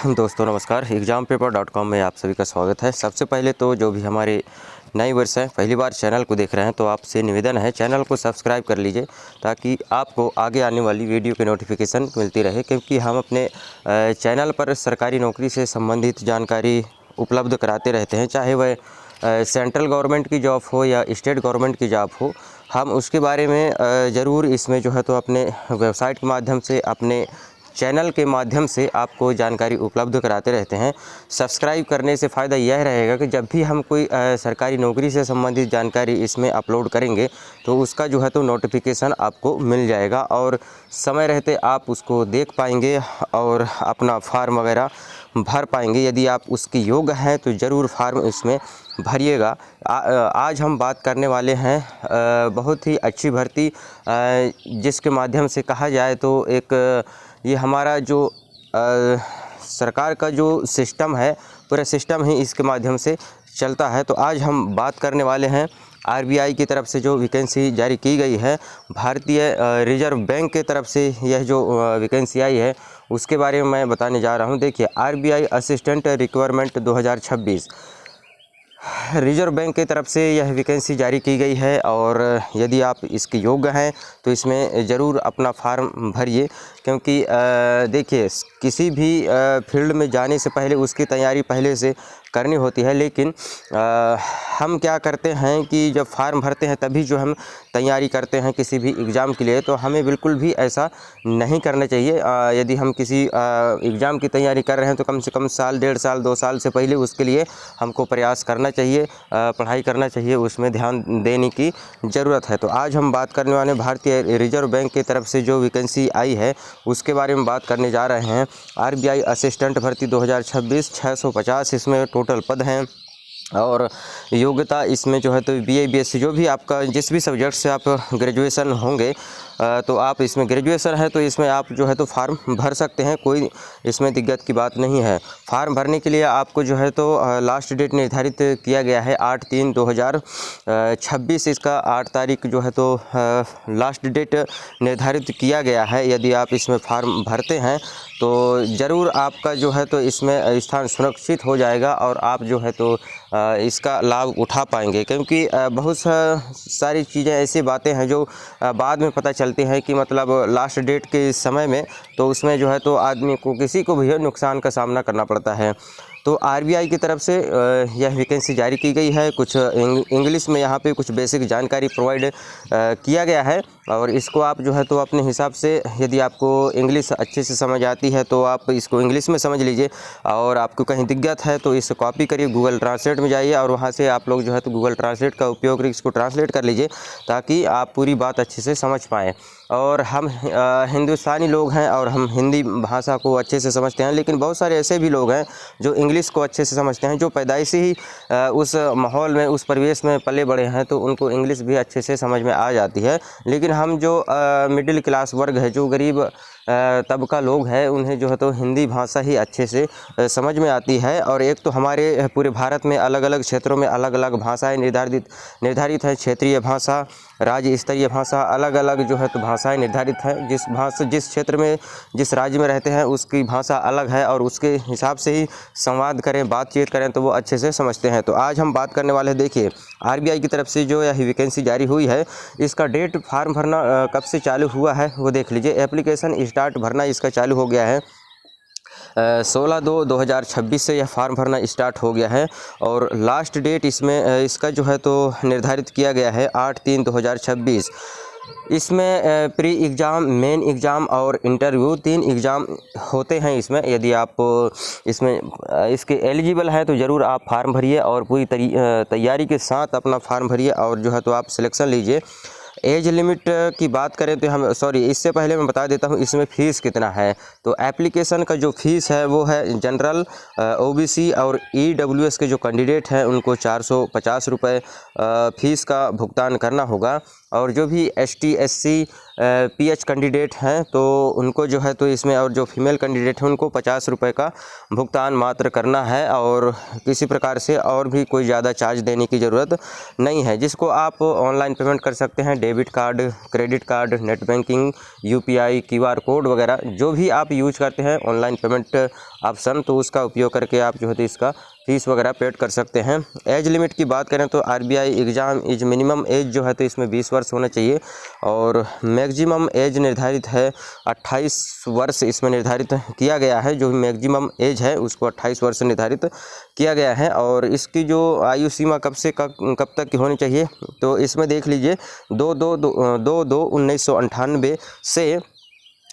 दोस्तों नमस्कार, exampaper.com में आप सभी का स्वागत है। सबसे पहले तो जो भी हमारे नए वर्ष हैं, पहली बार चैनल को देख रहे हैं तो आपसे निवेदन है चैनल को सब्सक्राइब कर लीजिए ताकि आपको आगे आने वाली वीडियो की नोटिफिकेशन मिलती रहे, क्योंकि हम अपने चैनल पर सरकारी नौकरी से संबंधित जानकारी उपलब्ध कराते रहते हैं, चाहे वह सेंट्रल गवर्नमेंट की जॉब हो या स्टेट गवर्नमेंट की जॉब हो। हम उसके बारे में ज़रूर इसमें जो है तो अपने वेबसाइट के माध्यम से, अपने चैनल के माध्यम से आपको जानकारी उपलब्ध कराते रहते हैं। सब्सक्राइब करने से फ़ायदा यह रहेगा कि जब भी हम कोई सरकारी नौकरी से संबंधित जानकारी इसमें अपलोड करेंगे तो उसका जो है तो नोटिफिकेशन आपको मिल जाएगा और समय रहते आप उसको देख पाएंगे और अपना फॉर्म वगैरह भर पाएंगे। यदि आप उसके योग्य हैं तो ज़रूर फॉर्म इसमें भरिएगा। आज हम बात करने वाले हैं बहुत ही अच्छी भर्ती, जिसके माध्यम से कहा जाए तो एक ये हमारा जो सरकार का जो सिस्टम है, पूरा सिस्टम ही इसके माध्यम से चलता है। तो आज हम बात करने वाले हैं आरबीआई की तरफ से जो वैकेंसी जारी की गई है, भारतीय रिजर्व बैंक की तरफ से यह जो वैकेंसी आई है उसके बारे में मैं बताने जा रहा हूं। देखिए, RBI assistant requirement 2026 reserve bank की तरफ से यह वैकेंसी जारी की गई है और यदि आप इसके योग्य हैं तो इसमें ज़रूर अपना फॉर्म भरिए, क्योंकि देखिए किसी भी फील्ड में जाने से पहले उसकी तैयारी पहले से करनी होती है, लेकिन हम क्या करते हैं कि जब फार्म भरते हैं तभी जो हम तैयारी करते हैं किसी भी एग्ज़ाम के लिए, तो हमें बिल्कुल भी ऐसा नहीं करना चाहिए। यदि हम किसी एग्ज़ाम की तैयारी कर रहे हैं तो कम से कम साल, 1.5 साल, 2 साल से पहले उसके लिए हमको प्रयास करना चाहिए, पढ़ाई करना चाहिए, उसमें ध्यान देने की ज़रूरत है। तो आज हम बात करने वाले भारतीय रिजर्व बैंक की तरफ से जो वैकेंसी आई है उसके बारे में बात करने जा रहे हैं। आरबीआई असिस्टेंट भर्ती 2026 650 इसमें टोटल पद हैं और योग्यता इसमें जो है तो बीए बीएससी जो भी आपका जिस भी सब्जेक्ट से आप ग्रेजुएशन होंगे तो आप इसमें ग्रेजुएशन है तो इसमें आप जो है तो फार्म भर सकते हैं, कोई इसमें दिक्कत की बात नहीं है। फार्म भरने के लिए आपको जो है तो लास्ट डेट निर्धारित किया गया है 8/3/2026, इसका 8 तारीख जो है तो लास्ट डेट निर्धारित किया गया है। यदि आप इसमें फार्म भरते हैं तो ज़रूर आपका जो है तो इसमें स्थान सुरक्षित हो जाएगा और आप जो है तो इसका लाभ उठा पाएंगे, क्योंकि बहुत सारी चीज़ें ऐसी बातें हैं जो बाद में पता चलती हैं कि मतलब लास्ट डेट के समय में, तो उसमें जो है तो आदमी को किसी को भी नुकसान का सामना करना पड़ता है। तो आरबीआई की तरफ से यह वैकेंसी जारी की गई है। कुछ इंग्लिश में यहाँ पे कुछ बेसिक जानकारी प्रोवाइड किया गया है और इसको आप जो है तो अपने हिसाब से, यदि आपको इंग्लिश अच्छे से समझ आती है तो आप इसको इंग्लिश में समझ लीजिए और आपको कहीं दिक्कत है तो इसे कॉपी करिए, गूगल ट्रांसलेट में जाइए और वहाँ से आप लोग जो है तो गूगल ट्रांसलेट का उपयोग करके इसको ट्रांसलेट कर लीजिए ताकि आप पूरी बात अच्छे से समझ पाएँ। और हम हिंदुस्तानी लोग हैं और हम हिंदी भाषा को अच्छे से समझते हैं, लेकिन बहुत सारे ऐसे भी लोग हैं जो इंग्लिश को अच्छे से समझते हैं, जो पैदाइशी ही उस माहौल में, उस परिवेश में पले बड़े हैं, तो उनको इंग्लिश भी अच्छे से समझ में आ जाती है। लेकिन हम जो मिडिल क्लास वर्ग है, जो गरीब तबका लोग हैं, उन्हें जो है तो हिंदी भाषा ही अच्छे से समझ में आती है। और एक तो हमारे पूरे भारत में अलग अलग क्षेत्रों में अलग अलग भाषाएं निर्धारित हैं। क्षेत्रीय भाषा, राज्य स्तरीय भाषा, अलग अलग जो है तो भाषाएं निर्धारित हैं। जिस क्षेत्र में, जिस राज्य में रहते हैं उसकी भाषा अलग है और उसके हिसाब से ही संवाद करें, बातचीत करें तो वो अच्छे से समझते हैं। तो आज हम बात करने वाले हैं, देखिए आरबीआई की तरफ से जो यह वैकेंसी जारी हुई है, इसका डेट फार्म भरना कब से चालू हुआ है वो देख लीजिए। एप्लीकेशन स्टार्ट भरना इसका चालू हो गया है 16/2/2026 से यह फार्म भरना स्टार्ट हो गया है और लास्ट डेट इसमें इसका जो है तो निर्धारित किया गया है 8/3/2026। इसमें प्री एग्ज़ाम, मेन एग्ज़ाम और इंटरव्यू 3 एग्ज़ाम होते हैं इसमें। यदि आप इसमें इसके एलिजिबल हैं तो ज़रूर आप फार्म भरिए और पूरी तैयारी के साथ अपना फार्म भरिए और जो है तो आप सिलेक्शन लीजिए। एज लिमिट की बात करें तो इससे पहले मैं बता देता हूँ इसमें फ़ीस कितना है। तो एप्लीकेशन का जो फ़ीस है वो है जनरल, ओबीसी और ईडब्ल्यूएस के जो कैंडिडेट हैं उनको 450 रुपये फ़ीस का भुगतान करना होगा। और जो भी ST SC PH कैंडिडेट हैं तो उनको जो है तो इसमें, और जो फीमेल कैंडिडेट हैं उनको 50 रुपये का भुगतान मात्र करना है और किसी प्रकार से और भी कोई ज़्यादा चार्ज देने की ज़रूरत नहीं है, जिसको आप ऑनलाइन पेमेंट कर सकते हैं। Debit card, credit card, net banking, UPI, QR code वगैरह जो भी आप यूज करते हैं ऑनलाइन पेमेंट ऑप्शन, तो उसका उपयोग करके आप जो है तो इसका फीस वगैरह पेड कर सकते हैं। एज लिमिट की बात करें तो RBI exam is minimum age जो है तो इसमें 20 वर्ष होना चाहिए और मैक्सिमम एज निर्धारित है 28 वर्ष इसमें निर्धारित किया गया है। जो मैक्सिमम एज है उसको 28 वर्ष निर्धारित किया गया है। और इसकी जो आयु सीमा कब से कब तक की होनी चाहिए, तो इसमें देख लीजिए 2/2/1998 से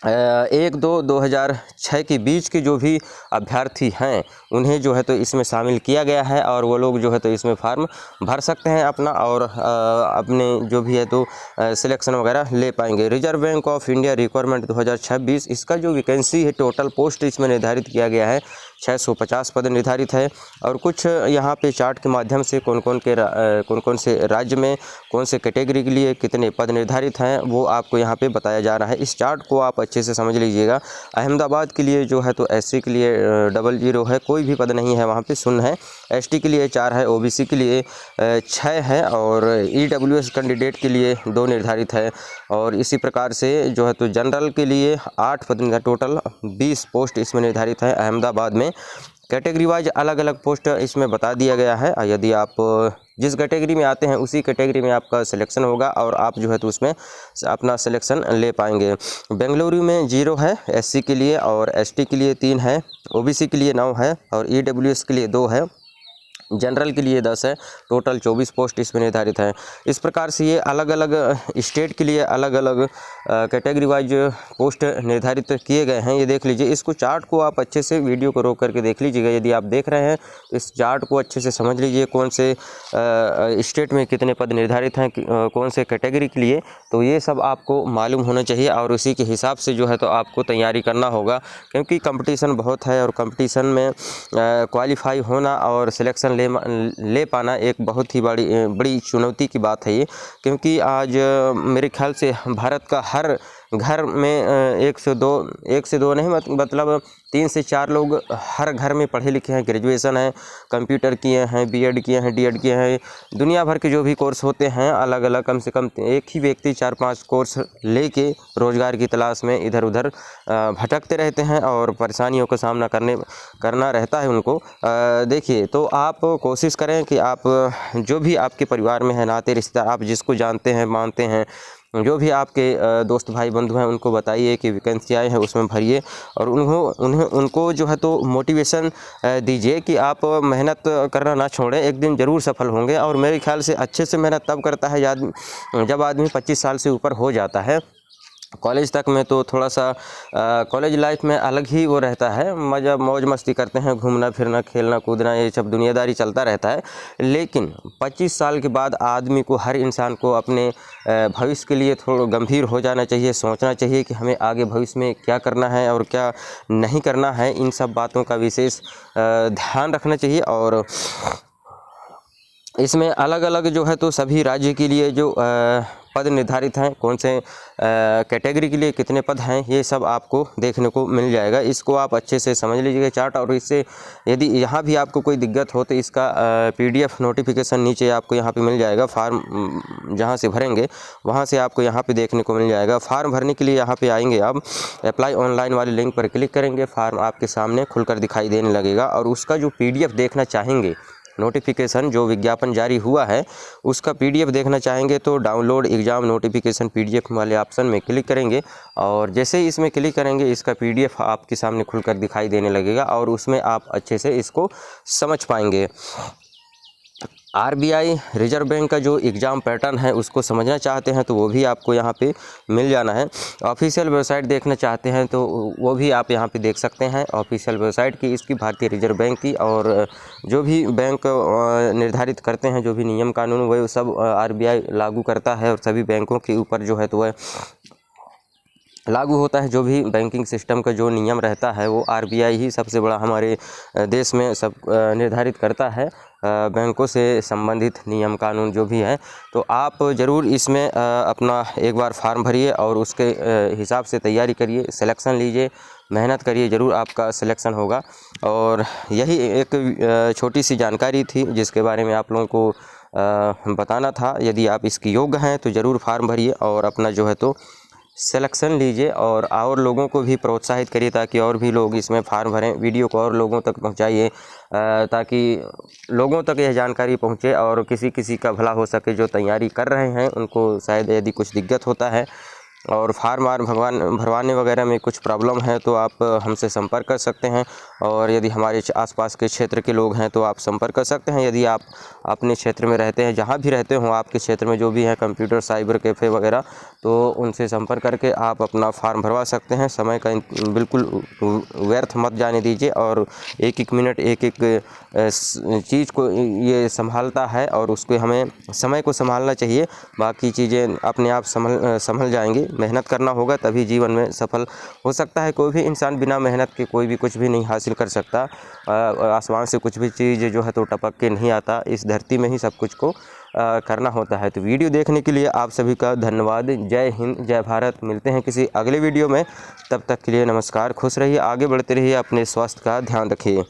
1/2/2006 के बीच के जो भी अभ्यर्थी हैं उन्हें जो है तो इसमें शामिल किया गया है और वो लोग जो है तो इसमें फार्म भर सकते हैं अपना और अपने जो भी है तो सिलेक्शन वगैरह ले पाएंगे। Reserve bank of India requirement 2026, इसका जो वैकेंसी है टोटल पोस्ट इसमें निर्धारित किया गया है 650 पद निर्धारित है। और कुछ यहाँ पे चार्ट के माध्यम से कौन कौन से राज्य में कौन से कैटेगरी के लिए कितने पद निर्धारित हैं वो आपको यहाँ पे बताया जा रहा है। इस चार्ट को आप अच्छे से समझ लीजिएगा। अहमदाबाद के लिए जो है तो SC के लिए 00 है, कोई भी पद नहीं है वहाँ पे, शून्य है। ST के लिए 4 है, OBC के लिए 6 है और EWS कैंडिडेट के लिए 2 निर्धारित है। और इसी प्रकार से जो है तो जनरल के लिए 8 पद, टोटल 20 पोस्ट इसमें निर्धारित है अहमदाबाद में। कैटेगरी वाइज अलग अलग पोस्ट इसमें बता दिया गया है। यदि आप जिस कैटेगरी में आते हैं उसी कैटेगरी में आपका सिलेक्शन होगा और आप जो है तो उसमें अपना सिलेक्शन ले पाएंगे। बेंगलुरु में 0 है SC के लिए और ST के लिए 3 है, OBC के लिए 9 है और EWS के लिए 2 है, जनरल के लिए 10 है। टोटल 24 पोस्ट इसमें निर्धारित है। इस प्रकार से ये अलग अलग स्टेट के लिए अलग अलग कैटेगरी वाइज पोस्ट निर्धारित किए गए हैं। ये देख लीजिए, इसको चार्ट को आप अच्छे से वीडियो को रोक करके देख लीजिएगा। यदि आप देख रहे हैं तो इस चार्ट को अच्छे से समझ लीजिए कौन से स्टेट में कितने पद निर्धारित हैं, कौन से कैटेगरी के लिए, तो ये सब आपको मालूम होना चाहिए और उसी के हिसाब से जो है तो आपको तैयारी करना होगा। क्योंकि कंपटीशन बहुत है और कंपटीशन में क्वालिफाई होना और सिलेक्शन ले पाना एक बहुत ही बड़ी चुनौती की बात है ये। क्योंकि आज मेरे ख्याल से भारत का हर घर में 1 से 2 नहीं, मतलब 3 से 4 लोग हर घर में पढ़े लिखे हैं, ग्रेजुएशन है, कंप्यूटर किए हैं, BEd किए हैं, D.Ed किए हैं, दुनिया भर के जो भी कोर्स होते हैं अलग अलग, कम से कम एक ही व्यक्ति 4-5 कोर्स लेके रोज़गार की तलाश में इधर उधर भटकते रहते हैं और परेशानियों का सामना करना रहता है उनको। देखिए, तो आप कोशिश करें कि आप जो भी आपके परिवार में है, नाते रिश्तेदार, आप जिसको जानते हैं, मानते हैं, जो भी आपके दोस्त भाई बंधु हैं उनको बताइए कि वैकेंसी आए हैं उसमें भरिए और उनको जो है तो मोटिवेशन दीजिए कि आप मेहनत करना ना छोड़ें, एक दिन ज़रूर सफल होंगे। और मेरे ख्याल से अच्छे से मेहनत तब करता है जब आदमी 25 साल से ऊपर हो जाता है। कॉलेज तक में तो थोड़ा सा कॉलेज लाइफ में अलग ही वो रहता है, मौज मस्ती करते हैं, घूमना फिरना, खेलना कूदना, ये सब दुनियादारी चलता रहता है। लेकिन 25 साल के बाद आदमी को, हर इंसान को अपने भविष्य के लिए थोड़ा गंभीर हो जाना चाहिए, सोचना चाहिए कि हमें आगे भविष्य में क्या करना है और क्या नहीं करना है। इन सब बातों का विशेष ध्यान रखना चाहिए। और इसमें अलग अलग जो है तो सभी राज्य के लिए जो पद निर्धारित हैं, कौन से कैटेगरी के लिए कितने पद हैं, ये सब आपको देखने को मिल जाएगा। इसको आप अच्छे से समझ लीजिएगा चार्ट। और इससे यदि यहाँ भी आपको कोई दिक्कत हो तो इसका PDF नोटिफिकेशन नीचे आपको यहाँ पे मिल जाएगा। फार्म जहाँ से भरेंगे वहाँ से आपको यहाँ पे देखने को मिल जाएगा। फार्म भरने के लिए यहाँ पे आएंगे, आप अप्लाई ऑनलाइन वाले लिंक पर क्लिक करेंगे, फार्म आपके सामने खुलकर दिखाई देने लगेगा। और उसका जो PDF देखना चाहेंगे, नोटिफिकेशन जो विज्ञापन जारी हुआ है उसका PDF देखना चाहेंगे तो डाउनलोड एग्ज़ाम नोटिफिकेशन PDF वाले ऑप्शन में क्लिक करेंगे और जैसे ही इसमें क्लिक करेंगे इसका PDF आपके सामने खुलकर दिखाई देने लगेगा और उसमें आप अच्छे से इसको समझ पाएंगे। RBI रिजर्व बैंक का जो एग्ज़ाम पैटर्न है उसको समझना चाहते हैं तो वो भी आपको यहाँ पे मिल जाना है। ऑफिशियल वेबसाइट देखना चाहते हैं तो वो भी आप यहाँ पे देख सकते हैं, ऑफिशियल वेबसाइट की इसकी, भारतीय रिजर्व बैंक की। और जो भी बैंक निर्धारित करते हैं, जो भी नियम कानून, वो सब RBI लागू करता है और सभी बैंकों के ऊपर जो है तो वह लागू होता है। जो भी बैंकिंग सिस्टम का जो नियम रहता है वो आरबीआई ही सबसे बड़ा हमारे देश में सब निर्धारित करता है, बैंकों से संबंधित नियम कानून जो भी है। तो आप ज़रूर इसमें अपना एक बार फार्म भरिए और उसके हिसाब से तैयारी करिए, सिलेक्शन लीजिए, मेहनत करिए, ज़रूर आपका सिलेक्शन होगा। और यही एक छोटी सी जानकारी थी जिसके बारे में आप लोगों को बताना था। यदि आप इसकी योग्य हैं तो ज़रूर फार्म भरिए और अपना जो है तो सिलेक्शन लीजिए और लोगों को भी प्रोत्साहित करिए ताकि और भी लोग इसमें फार्म भरें। वीडियो को और लोगों तक पहुंचाइए ताकि लोगों तक यह जानकारी पहुंचे और किसी किसी का भला हो सके। जो तैयारी कर रहे हैं उनको शायद यदि कुछ दिक्कत होता है और फार्म भरवाने वगैरह में कुछ प्रॉब्लम है तो आप हमसे संपर्क कर सकते हैं। और यदि हमारे आसपास के क्षेत्र के लोग हैं तो आप संपर्क कर सकते हैं। यदि आप अपने क्षेत्र में रहते हैं, जहाँ भी रहते हों आपके क्षेत्र में जो भी है कंप्यूटर साइबर कैफ़े वगैरह, तो उनसे संपर्क करके आप अपना फार्म भरवा सकते हैं। समय का बिल्कुल व्यर्थ मत जाने दीजिए और एक एक मिनट एक एक चीज़ को ये संभालता है और उसको हमें समय को संभालना चाहिए। बाकी चीज़ें अपने आप संभल जाएंगी। मेहनत करना होगा तभी जीवन में सफल हो सकता है। कोई भी इंसान बिना मेहनत के कोई भी कुछ भी नहीं हासिल कर सकता। आसमान से कुछ भी चीज़ जो है तो टपक के नहीं आता, इस धरती में ही सब कुछ को करना होता है। तो वीडियो देखने के लिए आप सभी का धन्यवाद। जय हिंद, जय भारत। मिलते हैं किसी अगले वीडियो में, तब तक के लिए नमस्कार। खुश रहिए, आगे बढ़ते रहिए, अपने स्वास्थ्य का ध्यान रखिए।